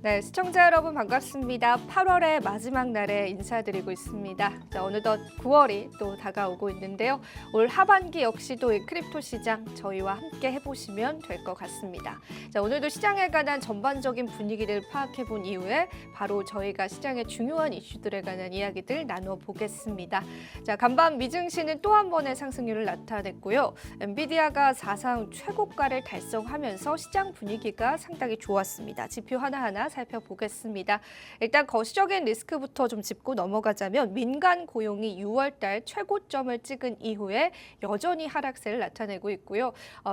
네, 시청자 여러분 반갑습니다. 8월의 마지막 날에 인사드리고 있습니다. 자, 어느덧 9월이 또 다가오고 있는데요. 올 하반기 역시도 이 크립토 시장 저희와 함께 해보시면 될 것 같습니다. 자, 오늘도 시장에 관한 전반적인 분위기를 파악해 본 이후에 바로 저희가 시장의 중요한 이슈들에 관한 이야기들 나눠보겠습니다. 자, 간밤 미증시는 또 한 번의 상승률을 나타냈고요. 엔비디아가 사상 최고가를 달성하면서 시장 분위기가 상당히 좋았습니다. 지표 하나하나 살펴보겠습니다. 일단 거시적인 리스크부터 좀 짚고 넘어가자면 민간 고용이 6월 달 최고점을 찍은 이후에 여전히 하락세를 나타내고 있고요.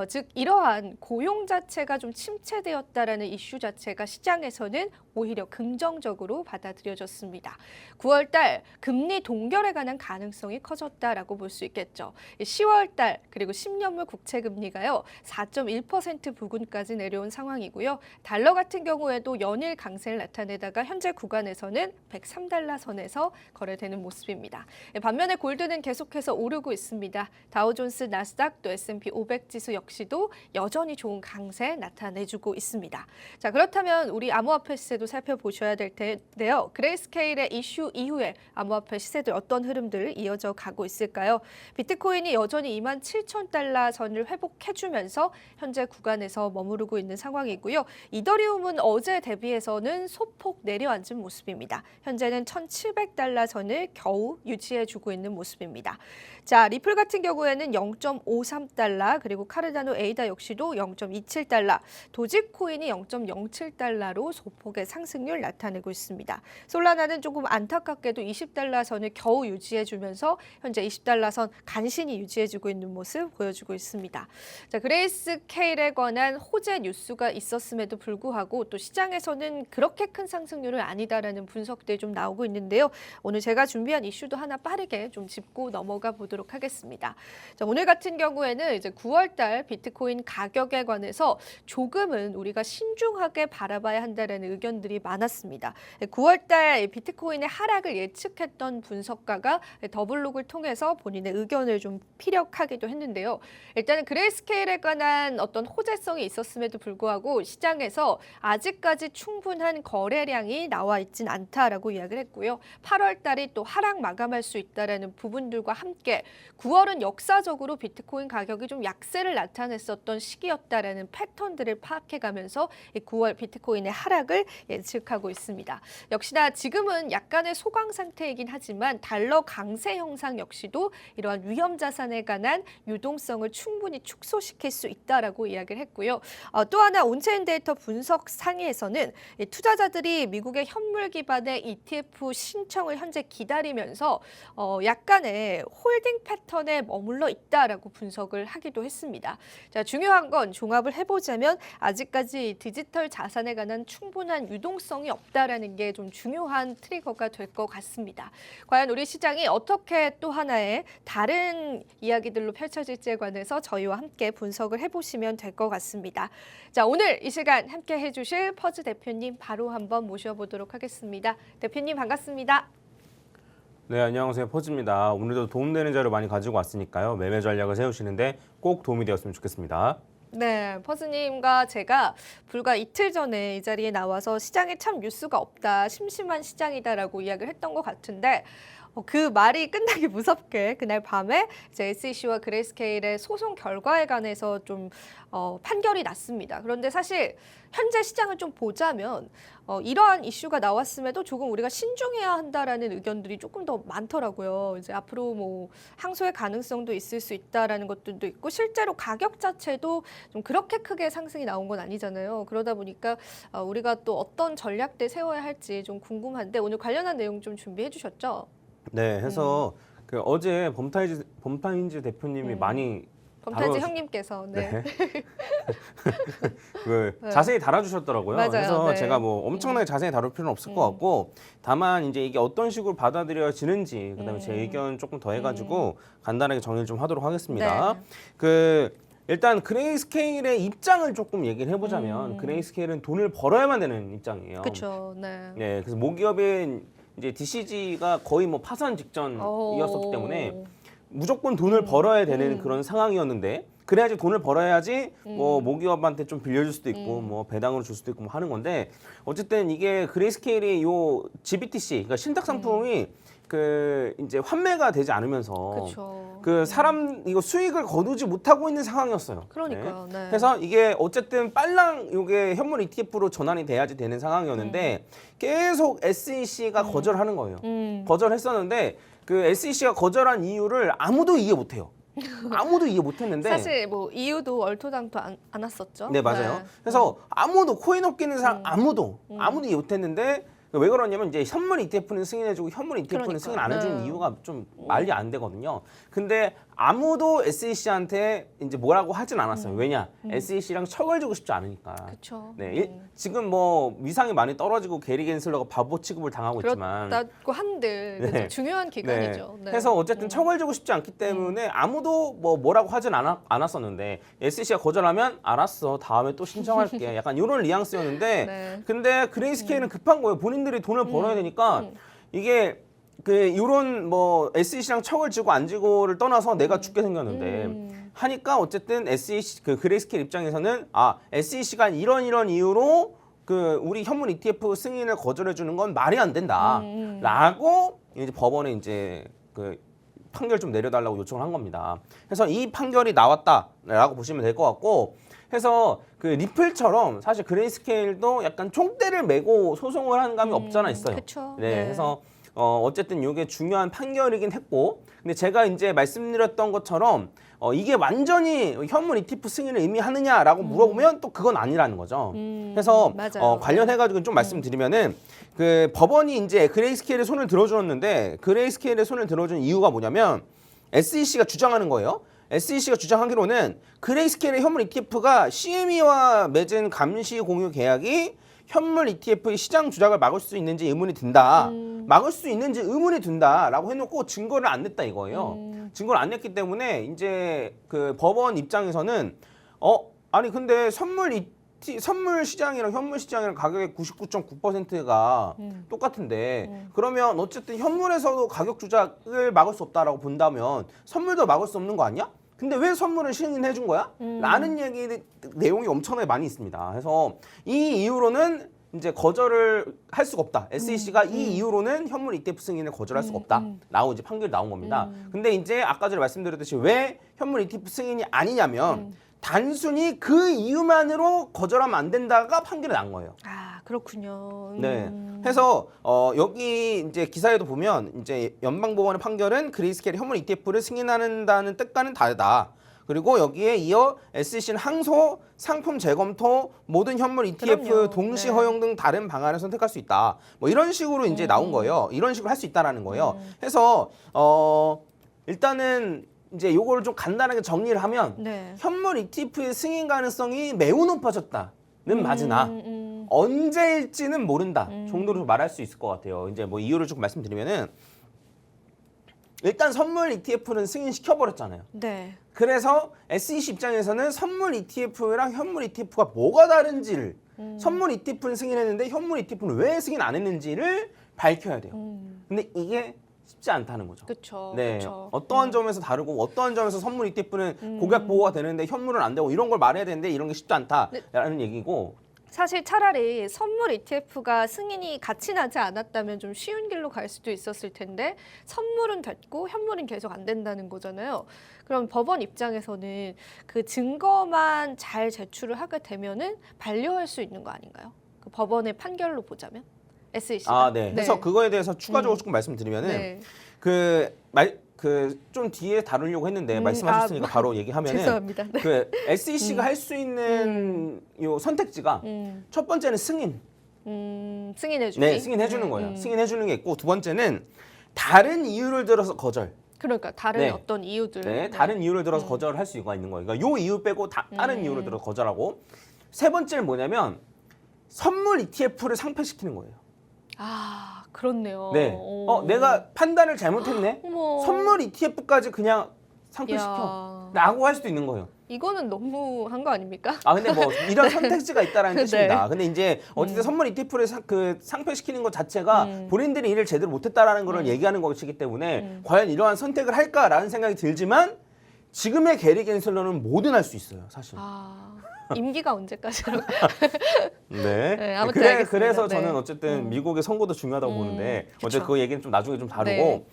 즉 이러한 고용 자체가 좀 침체되었다라는 이슈 자체가 시장에서는 오히려 긍정적으로 받아들여졌습니다. 9월 달 금리 동결에 관한 가능성이 커졌다라고 볼 수 있겠죠. 10월 달 그리고 10년물 국채 금리가요 4.1% 부근까지 내려온 상황이고요. 달러 같은 경우에도 연일 강세를 나타내다가 현재 구간에서는 103달러 선에서 거래되는 모습입니다. 반면에 골드는 계속해서 오르고 있습니다. 다우존스, 나스닥, 또 S&P 500 지수 역시도 여전히 좋은 강세 나타내주고 있습니다. 자, 그렇다면 우리 암호화폐 시세도 살펴보셔야 될 텐데요. 그레이스케일의 이슈 이후에 암호화폐 시세들 어떤 흐름들 이어져 가고 있을까요? 비트코인이 여전히 27,000달러 선을 회복해주면서 현재 구간에서 머무르고 있는 상황이고요. 이더리움은 어제 대비해서는 소폭 내려앉은 모습입니다. 현재는 1,700달러 선을 겨우 유지해주고 있는 모습입니다. 자, 리플 같은 경우에는 0.53달러, 그리고 카르다노 에이다 역시도 0.27달러, 도지코인이 0.07달러로 소폭의 상승률 나타내고 있습니다. 솔라나는 조금 안타깝게도 20달러 선을 겨우 유지해주면서 현재 20달러 선 간신히 유지해주고 있는 모습 보여주고 있습니다. 자, 그레이스케일에 관한 호재 뉴스가 있었음에도 불구하고 또 시장에서는 그렇게 큰 상승률은 아니다라는 분석들이 좀 나오고 있는데요. 오늘 제가 준비한 이슈도 하나 빠르게 좀 짚고 넘어가 보도록 하겠습니다. 자, 오늘 같은 경우에는 이제 9월 달 비트코인 가격에 관해서 조금은 우리가 신중하게 바라봐야 한다는 의견들이 많았습니다. 9월 달 비트코인의 하락을 예측했던 분석가가 더블록을 통해서 본인의 의견을 좀 피력하기도 했는데요. 일단은 그레이스케일에 관한 어떤 호재성이 있었음에도 불구하고 시장에서 아직까지 충분한 거래량이 나와 있진 않다라고 이야기를 했고요. 8월 달이 또 하락 마감할 수 있다라는 부분들과 함께 9월은 역사적으로 비트코인 가격이 좀 약세를 나타냈었던 시기였다라는 패턴들을 파악해가면서 9월 비트코인의 하락을 예측하고 있습니다. 역시나 지금은 약간의 소강 상태이긴 하지만 달러 강세 형상 역시도 이러한 위험 자산에 관한 유동성을 충분히 축소시킬 수 있다라고 이야기를 했고요. 또 하나 온체인 데이터 분석 상위에서는 투자자들이 미국의 현물 기반의 ETF 신청을 현재 기다리면서 약간의 홀딩 패턴에 머물러 있다라고 분석을 하기도 했습니다. 자, 중요한 건 종합을 해보자면 아직까지 디지털 자산에 관한 충분한 유동성이 없다라는 게 좀 중요한 트리거가 될 것 같습니다. 과연 우리 시장이 어떻게 또 하나의 다른 이야기들로 펼쳐질지에 관해서 저희와 함께 분석을 해보시면 될 것 같습니다. 자, 오늘 이 시간 함께 해주실 퍼즈 대표님 바로 한번 모셔보도록 하겠습니다. 대표님 반갑습니다. 네, 안녕하세요. 퍼즈입니다. 오늘도 도움되는 자료 많이 가지고 왔으니까요. 매매 전략을 세우시는데 꼭 도움이 되었으면 좋겠습니다. 네, 퍼즈님과 제가 불과 이틀 전에 이 자리에 나와서 시장에 참 뉴스가 없다, 심심한 시장이다라고 이야기를 했던 것 같은데 그 말이 끝나기 무섭게 그날 밤에 이제 SEC와 그레이스케일의 소송 결과에 관해서 좀 판결이 났습니다. 그런데 사실 현재 시장을 좀 보자면 이러한 이슈가 나왔음에도 조금 우리가 신중해야 한다라는 의견들이 조금 더 많더라고요. 이제 앞으로 뭐 항소의 가능성도 있을 수 있다라는 것들도 있고 실제로 가격 자체도 좀 그렇게 크게 상승이 나온 건 아니잖아요. 그러다 보니까 우리가 또 어떤 전략들 세워야 할지 좀 궁금한데 오늘 관련한 내용 좀 준비해 주셨죠? 네, 해서 그 어제 범타임즈 대표님이 많이 범타이즈 형님께서 네. 그 자세히 달아주셨더라고요. 맞아요. 그래서 네. 제가 뭐 엄청나게 자세히 다룰 필요는 없을 것 같고 다만 이제 이게 어떤 식으로 받아들여지는지 그다음에 제 의견 조금 더 해가지고 간단하게 정리를 좀 하도록 하겠습니다. 네. 그 일단 그레이스케일의 입장을 조금 얘기를 해보자면 그레이스케일은 돈을 벌어야만 되는 입장이에요. 그렇죠. 네. 네, 그래서 모기업인 이제 DCG가 거의 뭐 파산 직전이었었기 때문에 무조건 돈을 벌어야 되는 그런 상황이었는데 그래야지 돈을 벌어야지 뭐 모기업한테 좀 빌려줄 수도 있고 뭐 배당으로 줄 수도 있고 뭐 하는 건데 어쨌든 이게 그레이스케일이 요 GBTC 그러니까 신탁 상품이 그 이제 환매가 되지 않으면서 그렇죠. 그 사람 이거 수익을 거두지 못하고 있는 상황이었어요. 그러니까요. 네. 그래서 이게 어쨌든 빨랑 요게 현물 ETF로 전환이 돼야지 되는 상황이었는데 계속 SEC가 거절하는 거예요. 거절했었는데 그 SEC가 거절한 이유를 아무도 이해 못해요. 아무도 이해 못했는데 사실 뭐 이유도 얼토당토 않았었죠. 네 맞아요. 그래서 아무도 코인 업계는 사람 아무도 이해 못했는데 왜 그러냐면 이제 선물 ETF는 승인해주고 현물 ETF는 그러니까. 승인 안 해주는 네. 이유가 좀 말이 안 되거든요. 근데 아무도 SEC한테 이제 뭐라고 하진 않았어요. 왜냐? SEC랑 척을 주고 싶지 않으니까. 그렇죠. 네, 지금 뭐 위상이 많이 떨어지고 게리 겐슬러가 바보 취급을 당하고 있지만 그렇다고 한들 네. 그래서 중요한 기간이죠. 네. 그래서 어쨌든 척을 주고 싶지 않기 때문에 아무도 뭐라고 하진 않았었는데 SEC가 거절하면 알았어 다음에 또 신청할게 약간 이런 뉘앙스였는데 네. 근데 그레이스케일은 급한 거예요. 본인들이 돈을 벌어야 되니까 이게 그 이런 뭐 SEC랑 척을 쥐고 안 쥐고를 떠나서 내가 죽게 생겼는데 하니까 어쨌든 SEC 그 그레이스케일 입장에서는 SEC가 이런 이유로 그 우리 현물 ETF 승인을 거절해 주는 건 말이 안 된다라고 이제 법원에 이제 그 판결 좀 내려달라고 요청을 한 겁니다. 그래서 이 판결이 나왔다라고 보시면 될 것 같고 해서 그 리플처럼 사실 그레이스케일도 약간 총대를 메고 소송을 한 감이 없잖아 있어요. 그쵸. 네, 네. 그래서 어쨌든 이게 중요한 판결이긴 했고 근데 제가 이제 말씀드렸던 것처럼 이게 완전히 현물 ETF 승인을 의미하느냐라고 물어보면 또 그건 아니라는 거죠. 그래서 맞아요. 관련해가지고 좀 말씀드리면은 그 법원이 이제 그레이스케일의 손을 들어주었는데 그레이스케일의 손을 들어준 이유가 뭐냐면 SEC가 주장하는 거예요. SEC가 주장하기로는 그레이스케일의 현물 ETF가 CME와 맺은 감시 공유 계약이 현물 ETF의 시장 조작을 막을 수 있는지 의문이 든다. 막을 수 있는지 의문이 든다라고 해놓고 증거를 안 냈다 이거예요. 증거를 안 냈기 때문에 이제 그 법원 입장에서는 아니 근데 선물 시장이랑 현물 시장이랑 가격의 99.9%가 똑같은데 그러면 어쨌든 현물에서도 가격 조작을 막을 수 없다라고 본다면 선물도 막을 수 없는 거 아니야? 근데 왜 선물을 승인해 준 거야? 라는 얘기 내용이 엄청나게 많이 있습니다. 그래서 이 이유로는 이제 거절을 할 수가 없다. SEC가 이 이유로는 현물 ETF 승인을 거절할 수가 없다. 라고 이제 판결이 나온 겁니다. 근데 이제 아까 전에 말씀드렸듯이 왜 현물 ETF 승인이 아니냐면 단순히 그 이유만으로 거절하면 안 된다가 판결이 난 거예요. 아 그렇군요. 네. 해서 여기 이제 기사에도 보면 이제 연방법원의 판결은 그레이스케일 현물 ETF를 승인한다는 뜻과는 다르다. 그리고 여기에 이어 SEC는 항소, 상품 재검토, 모든 현물 ETF 그럼요. 동시 네. 허용 등 다른 방안을 선택할 수 있다. 뭐 이런 식으로 이제 나온 거예요. 이런 식으로 할 수 있다라는 거예요. 해서 일단은 이제 요거를 좀 간단하게 정리를 하면 네. 현물 ETF의 승인 가능성이 매우 높아졌다는 맞으나 언제일지는 모른다 정도로 말할 수 있을 것 같아요. 이제 뭐 이유를 조금 말씀드리면은 일단 선물 ETF는 승인시켜버렸잖아요. 네. 그래서 SEC 입장에서는 선물 ETF랑 현물 ETF가 뭐가 다른지를 선물 ETF는 승인했는데 현물 ETF는 왜 승인 안 했는지를 밝혀야 돼요. 근데 이게 쉽지 않다는 거죠. 그렇죠. 네, 그쵸. 어떠한 점에서 다르고 어떠한 점에서 선물 ETF는 고객 보호가 되는데 현물은 안 되고 이런 걸 말해야 되는데 이런 게 쉽지 않다라는 얘기고 사실 차라리 선물 ETF가 승인이 같이 나지 않았다면 좀 쉬운 길로 갈 수도 있었을 텐데 선물은 됐고 현물은 계속 안 된다는 거잖아요. 그럼 법원 입장에서는 그 증거만 잘 제출을 하게 되면은 반려할 수 있는 거 아닌가요? 그 법원의 판결로 보자면 SEC가. 네. 그래서 그거에 대해서 추가적으로 조금 말씀드리면은 네. 좀 뒤에 다루려고 했는데 말씀하셨으니까 바로 얘기하면은 죄송합니다. 네. 그 SEC가 할 수 있는 요 선택지가 첫 번째는 승인. 승인해주기. 네, 승인해 주는 거예요. 승인해 주는 게 있고 두 번째는 다른 이유를 들어서 거절. 그러니까 다른 네. 어떤 이유들. 네, 다른 이유를 들어서 거절을 할 수가 있는 거예요. 그러니까 요 이유 빼고 다른 이유를 들어서 거절하고 세 번째는 뭐냐면 선물 ETF를 상폐시키는 거예요. 아 그렇네요. 네. 오. 내가 판단을 잘못했네. 어머. 선물 ETF까지 그냥 상폐시켜. 라고 할 수도 있는 거예요. 이거는 너무한 거 아닙니까? 근데 뭐 이런 선택지가 있다라는 네. 뜻입니다. 근데 이제 어쨌든 선물 ETF를 상폐시키는 것 자체가 본인들이 일을 제대로 못했다라는 걸 얘기하는 것이기 때문에 과연 이러한 선택을 할까라는 생각이 들지만 지금의 게리 겐슬러는 뭐든 할 수 있어요, 사실. 임기가 언제까지로? 네. 네, 아무튼 알겠습니다. 그래서 네. 저는 어쨌든 미국의 선거도 중요하다고 보는데 어제 그쵸. 그 얘기는 좀 나중에 좀 다루고 네.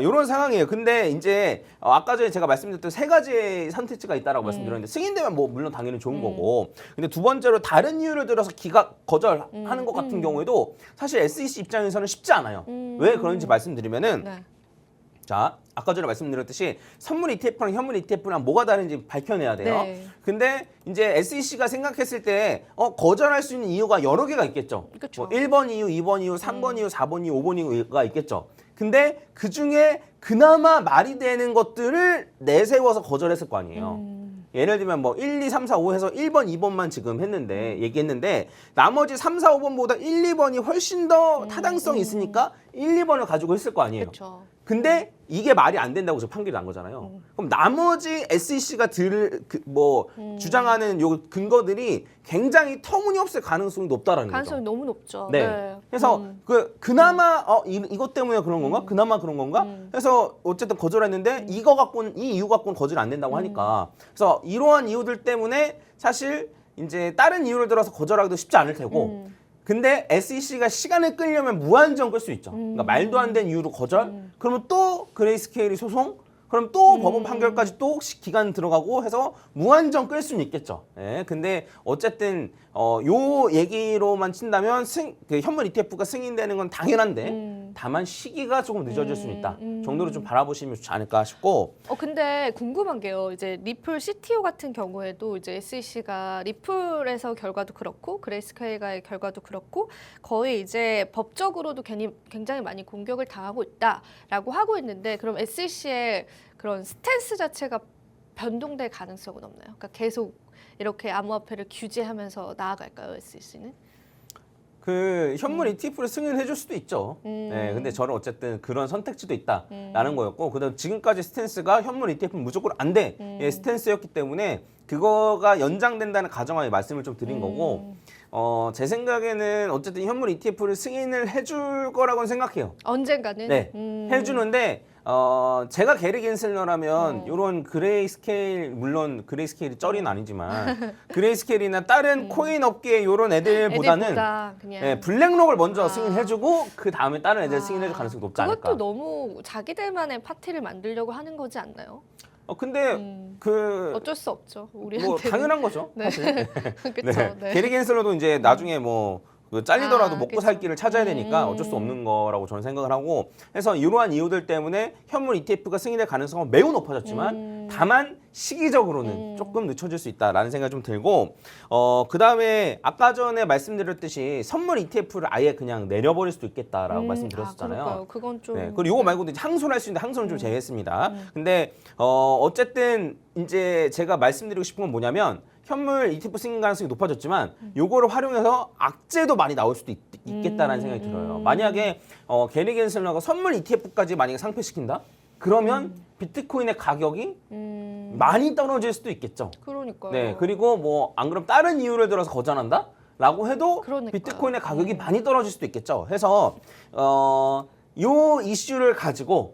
이런 상황이에요. 근데 이제 아까 전에 제가 말씀드렸던 세 가지의 선택지가 있다라고 말씀드렸는데 승인되면 뭐 물론 당연히 좋은 거고 근데 두 번째로 다른 이유를 들어서 기각 거절하는 것 같은 경우에도 사실 SEC 입장에서는 쉽지 않아요. 왜 그런지 말씀드리면은 네. 자, 아까 전에 말씀드렸듯이 선물 ETF랑 현물 ETF랑 뭐가 다른지 밝혀내야 돼요. 네. 근데 이제 SEC가 생각했을 때 거절할 수 있는 이유가 여러 개가 있겠죠. 그쵸. 뭐 1번 이유, 2번 이유, 3번 이유, 4번 이유, 5번 이유가 있겠죠. 근데 그중에 그나마 말이 되는 것들을 내세워서 거절했을 거 아니에요. 예를 들면 뭐 1, 2, 3, 4, 5 해서 1번, 2번만 지금 얘기했는데 나머지 3, 4, 5번보다 1, 2번이 훨씬 더 타당성이 있으니까 1, 2번을 가지고 했을 거 아니에요. 그렇죠. 근데 이게 말이 안 된다고 저 판결이 난 거잖아요. 그럼 나머지 SEC가 주장하는 요 근거들이 굉장히 터무니없을 가능성이 높다라는 가능성이 거죠. 너무 높죠. 네. 그래서 그나마 이것 때문에 그런 건가? 그나마 그런 건가? 해서 어쨌든 거절했는데 이 이유 갖고는 거절 안 된다고 하니까 그래서 이러한 이유들 때문에 사실 이제 다른 이유를 들어서 거절하기도 쉽지 않을 테고 근데 SEC가 시간을 끌려면 무한정 끌 수 있죠. 그러니까 말도 안 되는 이유로 거절? 그러면 또 그레이스케일이 소송? 그럼 또 법원 판결까지 또 기간 들어가고 해서 무한정 끌 수는 있겠죠. 예, 근데 어쨌든 요 얘기로만 친다면 그 현물 ETF가 승인되는 건 당연한데 다만 시기가 조금 늦어질 수는 있다 정도로 좀 바라보시면 좋지 않을까 싶고. 근데 궁금한 게요. 이제 리플 CTO 같은 경우에도 이제 SEC가 리플에서 결과도 그렇고 그레이스케일과의 결과도 그렇고 거의 이제 법적으로도 굉장히 많이 공격을 당하고 있다라고 하고 있는데 그럼 SEC의 그런 스탠스 자체가 변동될 가능성은 없나요? 그러니까 계속 이렇게 암호화폐를 규제하면서 나아갈까요, SEC는? 그 현물 ETF를 승인해 줄 수도 있죠. 네, 근데 저는 어쨌든 그런 선택지도 있다라는 거였고, 그다음 지금까지 스탠스가 현물 ETF는 무조건 안 돼. 예, 스탠스였기 때문에 그거가 연장된다는 가정하에 말씀을 좀 드린 거고, 제 생각에는 어쨌든 현물 ETF를 승인을 해줄 거라고는 생각해요. 언젠가는? 네, 해주는데. 제가 게리 겐슬러라면 이런 그레이스케일, 물론 그레이스케일이 쩔이는 아니지만 그레이스케일이나 다른 코인 업계 이런 애들보다는 애들보다 그냥 예, 블랙록을 먼저 승인해주고 그 다음에 다른 애들 승인해줄 가능성이 높지 않을까. 그것도 너무 자기들만의 파티를 만들려고 하는 거지 않나요? 근데 그 어쩔 수 없죠. 우리한테 뭐 당연한 거죠. 네. 사실. 그렇죠. 네. 게리 겐슬러도 이제 나중에 뭐 잘리더라도 먹고 그쵸. 살 길을 찾아야 되니까 어쩔 수 없는 거라고 저는 생각을 하고, 그래서 이러한 이유들 때문에 현물 ETF가 승인될 가능성은 매우 높아졌지만 다만 시기적으로는 조금 늦춰질 수 있다라는 생각이 좀 들고, 그 다음에 아까 전에 말씀드렸듯이 선물 ETF를 아예 그냥 내려버릴 수도 있겠다라고 말씀드렸었잖아요. 그럴까요? 그건 좀 네, 그리고 이거 말고도 이제 항소를 할 수 있는데 항소는 좀 제외했습니다. 근데 어쨌든 이제 제가 말씀드리고 싶은 건 뭐냐면 현물 ETF 승인 가능성이 높아졌지만 요거를 활용해서 악재도 많이 나올 수도 있겠다라는 생각이 들어요. 만약에 게리 겐슬러가 선물 ETF까지 만약에 상폐시킨다? 그러면 비트코인의 가격이 많이 떨어질 수도 있겠죠. 그러니까요. 네, 그리고 뭐 안 그럼 다른 이유를 들어서 거절한다? 라고 해도 그러니까요. 비트코인의 가격이 많이 떨어질 수도 있겠죠. 해서 요 이슈를 가지고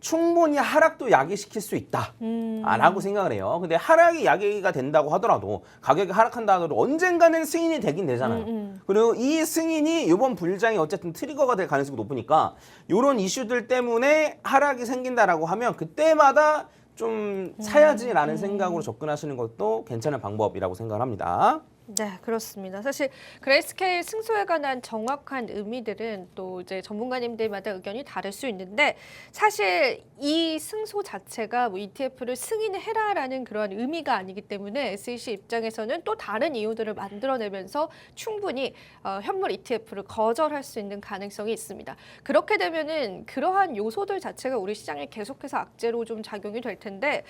충분히 하락도 야기시킬 수 있다라고 생각을 해요. 근데 하락이 야기가 된다고 하더라도 가격이 하락한다 하더라도 언젠가는 승인이 되긴 되잖아요. 그리고 이 승인이 이번 불장이 어쨌든 트리거가 될 가능성이 높으니까 이런 이슈들 때문에 하락이 생긴다라고 하면 그때마다 좀 사야지라는 생각으로 접근하시는 것도 괜찮은 방법이라고 생각을 합니다. 네, 그렇습니다. 사실 그레이스케일 승소에 관한 정확한 의미들은 또 이제 전문가님들마다 의견이 다를 수 있는데 사실 이 승소 자체가 뭐 ETF를 승인해라라는 그런 의미가 아니기 때문에 SEC 입장에서는 또 다른 이유들을 만들어내면서 충분히 현물 ETF를 거절할 수 있는 가능성이 있습니다. 그렇게 되면은 그러한 요소들 자체가 우리 시장에 계속해서 악재로 좀 작용이 될 텐데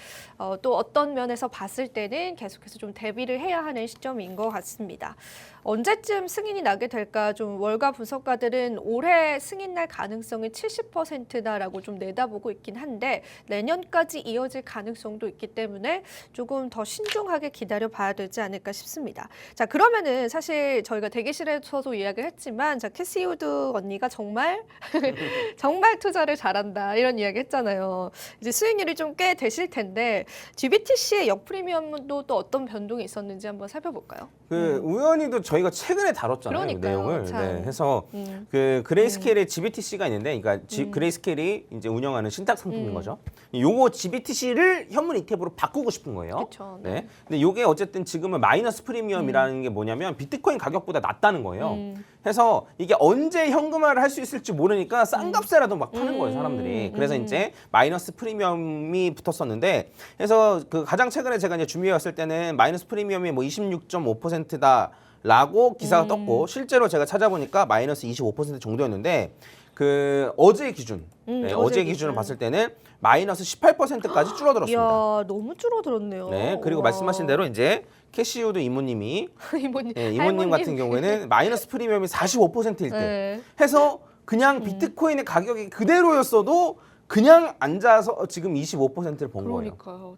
또 어떤 면에서 봤을 때는 계속해서 좀 대비를 해야 하는 시점인 것 것 같습니다. 언제쯤 승인이 나게 될까 좀 월가 분석가들은 올해 승인 날 가능성이 70%다라고 좀 내다보고 있긴 한데 내년까지 이어질 가능성도 있기 때문에 조금 더 신중하게 기다려 봐야 되지 않을까 싶습니다. 자, 그러면은 사실 저희가 대기실에서도 이야기를 했지만 자, 캐시 우드 언니가 정말 정말 투자를 잘한다 이런 이야기 했잖아요. 이제 수익률이 좀 꽤 되실 텐데 GBTC의 역프리미엄도 또 어떤 변동이 있었는지 한번 살펴볼까요? 그 우연히도 저희가 최근에 다뤘잖아요. 그 그러니까요, 내용을. 참. 네, 해서 그 그레이스케일의 GBTC가 있는데, 그러니까 그레이스케일이 이제 운영하는 신탁 상품인 거죠. 요거 GBTC를 현물 ETF로 바꾸고 싶은 거예요. 그쵸, 네. 네. 근데 요게 어쨌든 지금은 마이너스 프리미엄이라는 게 뭐냐면 비트코인 가격보다 낮다는 거예요. 해서 이게 언제 현금화를 할 수 있을지 모르니까 싼 값에라도 막 파는 거예요, 사람들이. 그래서 이제 마이너스 프리미엄이 붙었었는데, 그래서 그 가장 최근에 제가 이제 준비해 왔을 때는 마이너스 프리미엄이 뭐 26.5%다. 라고 기사가 떴고 실제로 제가 찾아보니까 마이너스 25% 정도였는데 그 어제 기준, 어제 기준을 봤을 때는 마이너스 18%까지 줄어들었습니다. 이야, 너무 줄어들었네요. 네, 그리고 우와. 말씀하신 대로 이제 캐시우드 이모님이 이모님, 이모님 할머님. 같은 경우에는 마이너스 프리미엄이 45%일 때 네. 해서 그냥 비트코인의 가격이 그대로였어도 그냥 앉아서 지금 25%를 본 거예요. 그러니까요.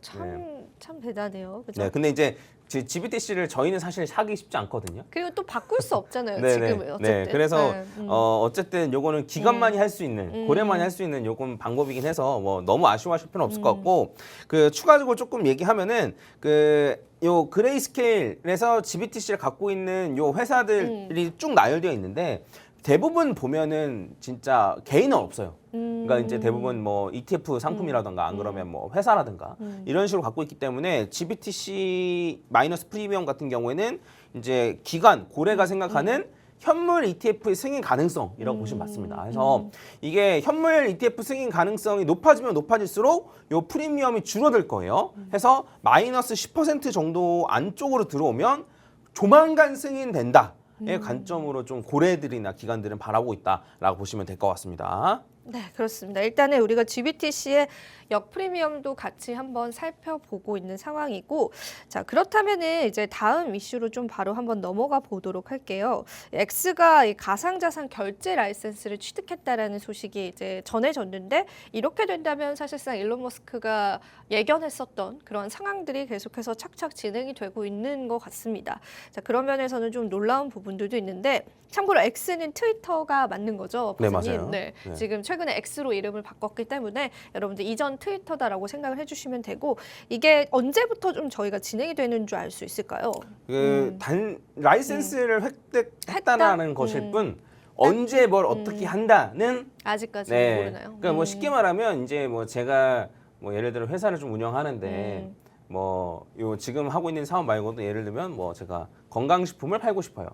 참 대단해요. 그죠? 네, 근데 이제 GBTC를 저희는 사실 사기 쉽지 않거든요. 그리고 또 바꿀 수 없잖아요. 네, 지금은 네, 어쨌든. 네. 그래서 네, 어쨌든 요거는 기간만이 할 수 있는 고래만이 할 수 있는 요건 방법이긴 해서 뭐 너무 아쉬워하실 필요는 없을 것 같고 그 추가적으로 조금 얘기하면은 그 요 그레이스케일에서 GBTC를 갖고 있는 요 회사들이 쭉 나열되어 있는데 대부분 보면은 진짜 개인은 없어요. 그러니까 이제 대부분 뭐 ETF 상품이라든가 안 그러면 뭐 회사라든가 이런 식으로 갖고 있기 때문에 GBTC 마이너스 프리미엄 같은 경우에는 이제 기관 고래가 생각하는 현물 ETF의 승인 가능성이라고 보시면 맞습니다. 그래서 이게 현물 ETF 승인 가능성이 높아지면 높아질수록 요 프리미엄이 줄어들 거예요. 해서 마이너스 10% 정도 안쪽으로 들어오면 조만간 승인된다. 의 관점으로 좀 고래들이나 기관들은 바라보고 있다라고 보시면 될 것 같습니다. 네, 그렇습니다. 일단은 우리가 GBTC의 역프리미엄도 같이 한번 살펴보고 있는 상황이고, 자, 그렇다면은 이제 다음 이슈로 좀 바로 한번 넘어가 보도록 할게요. X가 이 가상자산 결제 라이센스를 취득했다라는 소식이 이제 전해졌는데, 이렇게 된다면 사실상 일론 머스크가 예견했었던 그런 상황들이 계속해서 착착 진행이 되고 있는 것 같습니다. 자, 그런 면에서는 좀 놀라운 부분들도 있는데, 참고로 X는 트위터가 맞는 거죠, 네, 박사님? 맞아요. 네, 네. 지금 최근에 X로 이름을 바꿨기 때문에 여러분들 이전 트위터다라고 생각을 해주시면 되고 이게 언제부터 좀 저희가 진행이 되는 줄 알 수 있을까요? 그 단 라이센스를 획득했다라는 것일 뿐 언제 뭘 어떻게 한다는 아직까지는 모르나요? 그러니까 뭐 쉽게 말하면 이제 뭐 제가 뭐 예를 들어 회사를 좀 운영하는데 뭐 요 지금 하고 있는 사업 말고도 예를 들면 뭐 제가 건강식품을 팔고 싶어요.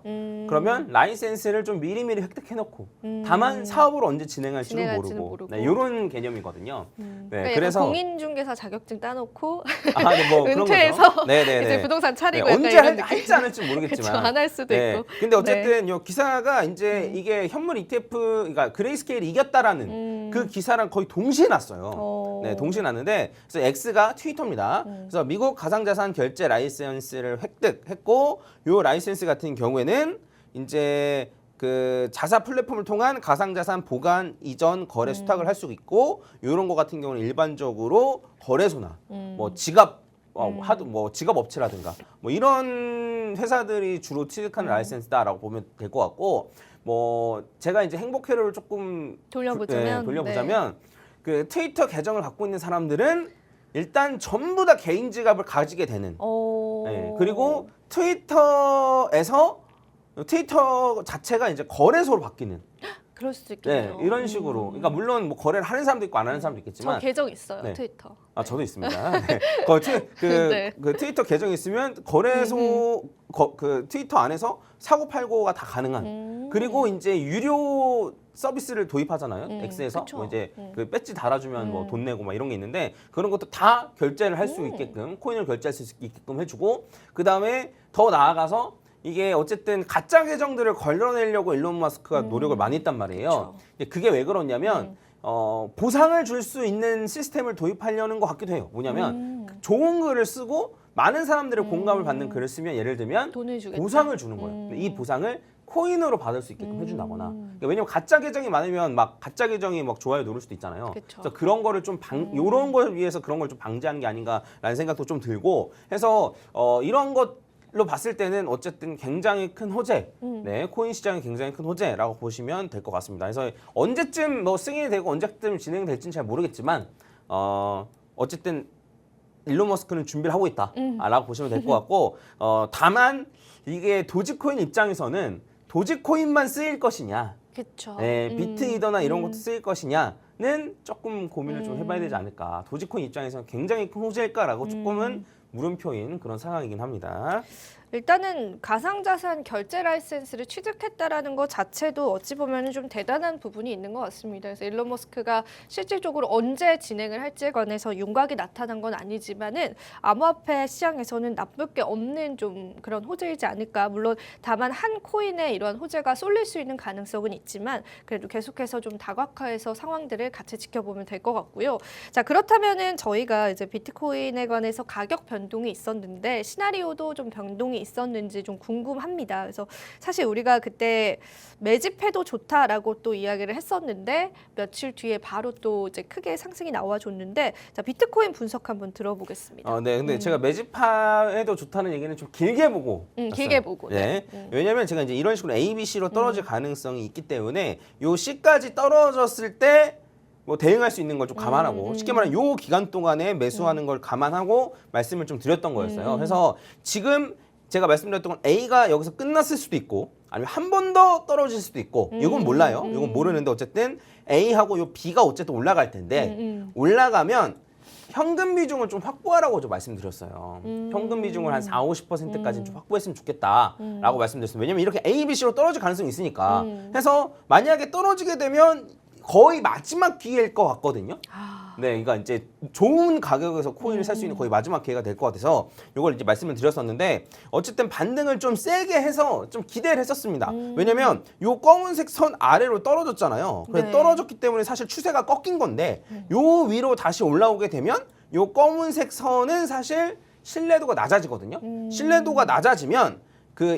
그러면 라이센스를 좀 미리미리 획득해놓고 다만 사업을 언제 진행할지는 모르고 네, 이런 개념이거든요. 네, 그러니까 그래서 공인중개사 자격증 따놓고 네, 뭐 그런 은퇴해서 거죠. 네네네. 이제 부동산 차리고 네, 약간 언제 이런 할지 안 할지 모르겠지만 안 할 수도 네. 있고. 근데 어쨌든 요 기사가 이제 이게 현물 ETF, 그러니까 그레이스케일이 이겼다라는 그 기사랑 거의 동시에 났어요. 네, 동시에 났는데 그래서 X가 트위터입니다. 그래서 미국 가상자산 결제 라이센스를 획득했고 요 라이센스 같은 경우에는 이제 그 자사 플랫폼을 통한 가상자산 보관, 이전, 거래 수탁을 할 수 있고 이런 거 같은 경우는 일반적으로 거래소나 뭐 지갑 뭐 지갑 업체라든가 뭐 이런 회사들이 주로 취득하는 라이센스다라고 보면 될 것 같고 뭐 제가 이제 행복회로를 조금 돌려보자면 그 트위터 계정을 갖고 있는 사람들은 일단 전부 다 개인 지갑을 가지게 되는 네, 그리고 트위터에서 트위터 자체가 이제 거래소로 바뀌는 그럴 수도 있겠네요. 네, 이런 식으로. 그러니까 물론 뭐 거래를 하는 사람도 있고 안 하는 사람도 있겠지만. 저 계정 있어요, 네. 트위터. 아, 저도 있습니다. 네. 네. 그 트위터 계정이 있으면 거래소 그 트위터 안에서 사고 팔고가 다 가능한. 그리고 이제 유료 서비스를 도입하잖아요. X에서 뭐 이제 그 배지 달아주면 뭐 돈 내고 막 이런 게 있는데 그런 것도 다 결제를 할 수 있게끔 코인을 결제할 수 있게끔 해주고 그 다음에 더 나아가서 이게 어쨌든 가짜 계정들을 걸러내려고 일론 머스크가 노력을 많이 했단 말이에요. 그게 왜 그러냐면 보상을 줄 수 있는 시스템을 도입하려는 것 같기도 해요. 뭐냐면 좋은 글을 쓰고 많은 사람들의 공감을 받는 글을 쓰면 예를 들면 돈을 주겠다. 보상을 주는 거예요. 근데 이 보상을 코인으로 받을 수 있게끔 해준다거나. 그러니까 왜냐면 가짜 계정이 많으면 막 가짜 계정이 막 좋아요 누를 수도 있잖아요. 그쵸. 그래서 그런 거를 좀 요런 걸 위해서 그런 걸 좀 방지하는 게 아닌가라는 생각도 좀 들고 해서 이런 것로 봤을 때는 어쨌든 굉장히 큰 호재, 네 코인 시장이 굉장히 큰 호재라고 보시면 될 것 같습니다. 그래서 언제쯤 뭐 승인이 되고 언제쯤 진행이 될지는 잘 모르겠지만 어쨌든 일론 머스크는 준비를 하고 있다라고 보시면 될 것 같고 다만 이게 도지코인 입장에서는 도지코인만 쓰일 것이냐, 그렇죠. 네, 비트이더나 이런 것도 쓰일 것이냐는 조금 고민을 좀 해봐야 되지 않을까. 도지코인 입장에서는 굉장히 큰 호재일까라고 조금은 물음표인 그런 상황이긴 합니다. 일단은 가상자산 결제 라이센스를 취득했다라는 것 자체도 어찌 보면 좀 대단한 부분이 있는 것 같습니다. 그래서 일론 머스크가 실질적으로 언제 진행을 할지에 관해서 윤곽이 나타난 건 아니지만은 암호화폐 시장에서는 나쁠 게 없는 좀 그런 호재이지 않을까. 물론 다만 한 코인에 이러한 호재가 쏠릴 수 있는 가능성은 있지만 그래도 계속해서 좀 다각화해서 상황들을 같이 지켜보면 될 것 같고요. 자, 그렇다면은 저희가 이제 비트코인에 관해서 가격 변동이 있었는데 시나리오도 좀 변동이 있었는지 좀 궁금합니다. 그래서 사실 우리가 그때 매집해도 좋다라고 또 이야기를 했었는데 며칠 뒤에 바로 또 이제 크게 상승이 나와줬는데 자, 비트코인 분석 한번 들어보겠습니다. 네, 근데 제가 매집해도 좋다는 얘기는 좀 길게 보고 길게 했어요. 보고. 네. 왜냐면 제가 이제 이런 식으로 A, B, C로 떨어질 가능성이 있기 때문에 요 C까지 떨어졌을 때 뭐 대응할 수 있는 걸 좀 감안하고 쉽게 말하면 요 기간 동안에 매수하는 걸 감안하고 말씀을 좀 드렸던 거였어요. 그래서 지금 제가 말씀드렸던 건 A가 여기서 끝났을 수도 있고 아니면 한 번 더 떨어질 수도 있고 이건 몰라요. 이건 모르는데 어쨌든 A하고 요 B가 어쨌든 올라갈 텐데 올라가면 현금 비중을 좀 확보하라고 좀 말씀드렸어요. 현금 비중을 한 4, 50%까지는 좀 확보했으면 좋겠다라고 말씀드렸어요. 왜냐면 이렇게 A, B, C로 떨어질 가능성이 있으니까. 해서 만약에 떨어지게 되면 거의 마지막 기회일 것 같거든요. 네, 그러니까 이제 좋은 가격에서 코인을 살 수 있는 거의 마지막 기회가 될 것 같아서 이걸 이제 말씀을 드렸었는데 어쨌든 반등을 좀 세게 해서 좀 기대를 했었습니다. 왜냐면 요 검은색 선 아래로 떨어졌잖아요. 그래서 네. 떨어졌기 때문에 사실 추세가 꺾인 건데 요 위로 다시 올라오게 되면 요 검은색 선은 사실 신뢰도가 낮아지거든요. 신뢰도가 낮아지면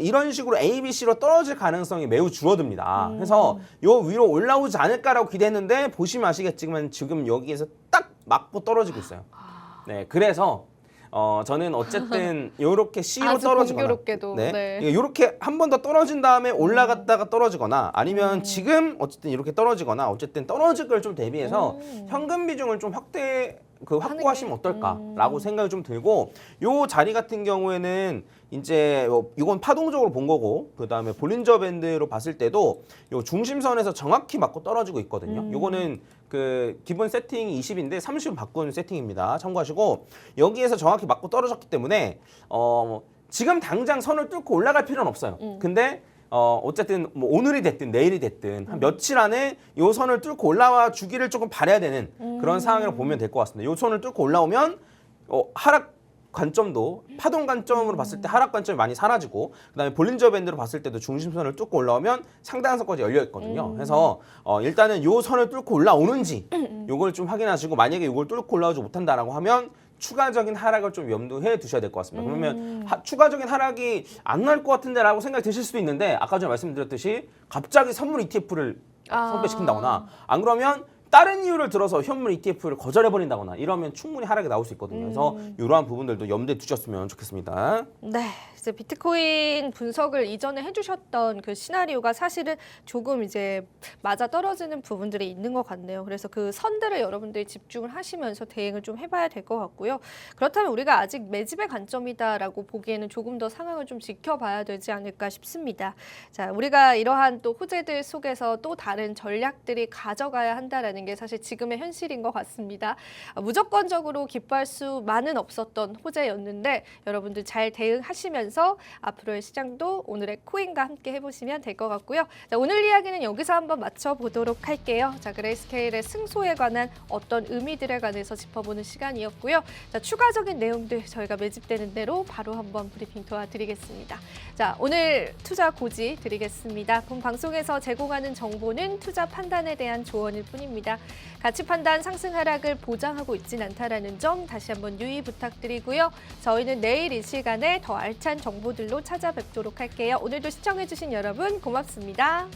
이런 식으로 A, B, C로 떨어질 가능성이 매우 줄어듭니다. 그래서 요 위로 올라오지 않을까라고 기대했는데 보시면 아시겠지만 지금 여기에서 딱 맞고 떨어지고 있어요. 네, 그래서 저는 어쨌든 요렇게 C로 아주 떨어지거나 공교롭게도, 네. 요렇게 한 번 더 떨어진 다음에 올라갔다가 떨어지거나 아니면 지금 어쨌든 이렇게 떨어지거나 어쨌든 떨어질 걸 좀 대비해서 현금 비중을 좀 확보하시면 어떨까라고 생각이 좀 들고 요 자리 같은 경우에는 이제 이건 파동적으로 본 거고 그다음에 볼린저 밴드로 봤을 때도 요 중심선에서 정확히 맞고 떨어지고 있거든요. 요거는 기본 세팅이 20인데 30은 바꾼 세팅입니다. 참고하시고 여기에서 정확히 맞고 떨어졌기 때문에 지금 당장 선을 뚫고 올라갈 필요는 없어요. 근데 어쨌든 뭐 오늘이 됐든 내일이 됐든 한 며칠 안에 요 선을 뚫고 올라와 주기를 조금 바라야 되는 그런 상황이라고 보면 될 것 같습니다. 요 선을 뚫고 올라오면 하락 관점도 파동 관점으로 봤을 때 하락 관점이 많이 사라지고 그다음에 볼린저 밴드로 봤을 때도 중심선을 뚫고 올라오면 상당한 선까지 열려 있거든요. 그래서 일단은 요 선을 뚫고 올라오는지 요걸 좀 확인하시고 만약에 요걸 뚫고 올라오지 못한다라고 하면 추가적인 하락을 좀 염두해 두셔야 될 것 같습니다. 그러면 추가적인 하락이 안 날 것 같은데라고 생각이 드실 수도 있는데 아까 전에 말씀드렸듯이 갑자기 선물 ETF를 선배시킨다거나 안 그러면 다른 이유를 들어서 현물 ETF를 거절해버린다거나 이러면 충분히 하락이 나올 수 있거든요. 그래서 이러한 부분들도 염두에 두셨으면 좋겠습니다. 네, 이제 비트코인 분석을 이전에 해주셨던 그 시나리오가 사실은 조금 이제 맞아 떨어지는 부분들이 있는 것 같네요. 그래서 그 선들을 여러분들이 집중을 하시면서 대응을 좀 해봐야 될 것 같고요. 그렇다면 우리가 아직 매집의 관점이다라고 보기에는 조금 더 상황을 좀 지켜봐야 되지 않을까 싶습니다. 자, 우리가 이러한 또 호재들 속에서 또 다른 전략들이 가져가야 한다라는 게 사실 지금의 현실인 것 같습니다. 무조건적으로 기뻐할 수만은 없었던 호재였는데 여러분들 잘 대응하시면서 보시면서 앞으로의 시장도 오늘의 코인과 함께 해보시면 될 것 같고요. 자, 오늘 이야기는 여기서 한번 맞춰보도록 할게요. 자, 그레이스케일의 승소에 관한 어떤 의미들에 관해서 짚어보는 시간이었고요. 자, 추가적인 내용들 저희가 매집되는 대로 바로 한번 브리핑 도와드리겠습니다. 자, 오늘 투자 고지 드리겠습니다. 본 방송에서 제공하는 정보는 투자 판단에 대한 조언일 뿐입니다. 가치 판단 상승 하락을 보장하고 있진 않다라는 점 다시 한번 유의 부탁드리고요. 저희는 내일 이 시간에 더 알찬 정보들로 찾아뵙도록 할게요. 오늘도 시청해주신 여러분 고맙습니다.